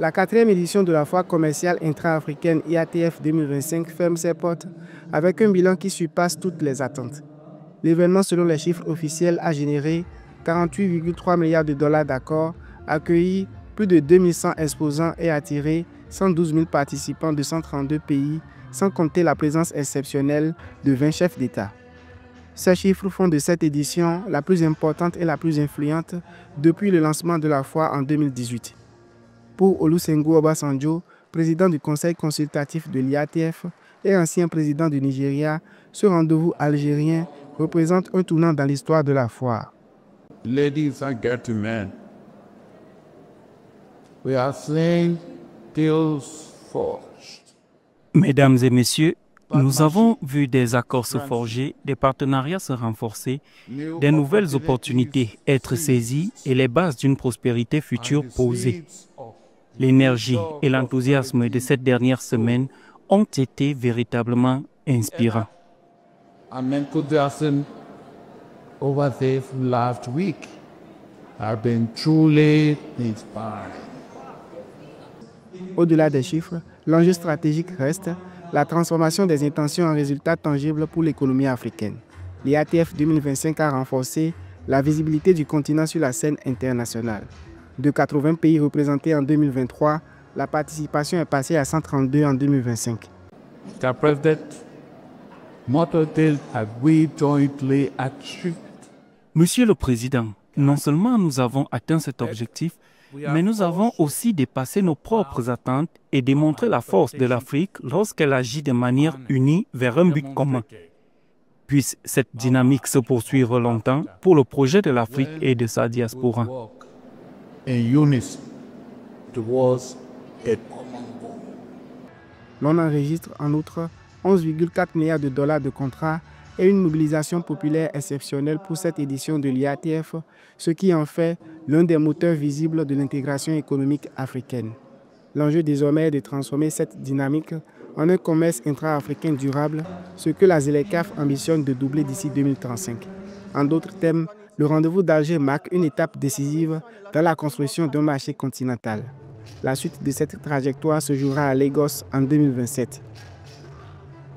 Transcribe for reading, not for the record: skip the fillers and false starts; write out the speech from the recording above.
La 4e édition de la foire commerciale intra-africaine IATF 2025 ferme ses portes avec un bilan qui surpasse toutes les attentes. L'événement, selon les chiffres officiels, a généré 48,3 milliards de dollars d'accords, accueilli plus de 2100 exposants et attiré 112 000 participants de 132 pays, sans compter la présence exceptionnelle de 20 chefs d'État. Ces chiffres font de cette édition la plus importante et la plus influente depuis le lancement de la foire en 2018. Pour Olusegun Obasanjo, président du conseil consultatif de l'IATF et ancien président du Nigeria, ce rendez-vous algérien représente un tournant dans l'histoire de la foire. Ladies and gentlemen, we are seeing deals forged. Mesdames et messieurs, nous avons vu des accords se forger, des partenariats se renforcer, des nouvelles opportunités être saisies et les bases d'une prospérité future posées. L'énergie et l'enthousiasme de cette dernière semaine ont été véritablement inspirants. And enthusiasm over this last week have been truly inspiring. Au-delà des chiffres, l'enjeu stratégique reste la transformation des intentions en résultats tangibles pour l'économie africaine. L'IATF 2025 a renforcé la visibilité du continent sur la scène internationale. De 80 pays représentés en 2023, la participation est passée à 132 en 2025. Mr. President, what deal have we jointly achieved? Monsieur le Président, non seulement nous avons atteint cet objectif, mais nous avons aussi dépassé nos propres attentes et démontré la force de l'Afrique lorsqu'elle agit de manière unie vers un but commun. Puisse cette dynamique se poursuivre longtemps pour le projet de l'Afrique et de sa diaspora. L'on enregistre en outre 11,4 milliards de dollars de contrats et une mobilisation populaire exceptionnelle pour cette édition de l'IATF, ce qui en fait l'un des moteurs visibles de l'intégration économique africaine. L'enjeu désormais est de transformer cette dynamique en un commerce intra-africain durable, ce que la ZLECAf ambitionne de doubler d'ici 2035. En d'autres termes, le rendez-vous d'Alger marque une étape décisive dans la construction d'un marché continental. La suite de cette trajectoire se jouera à Lagos en 2027.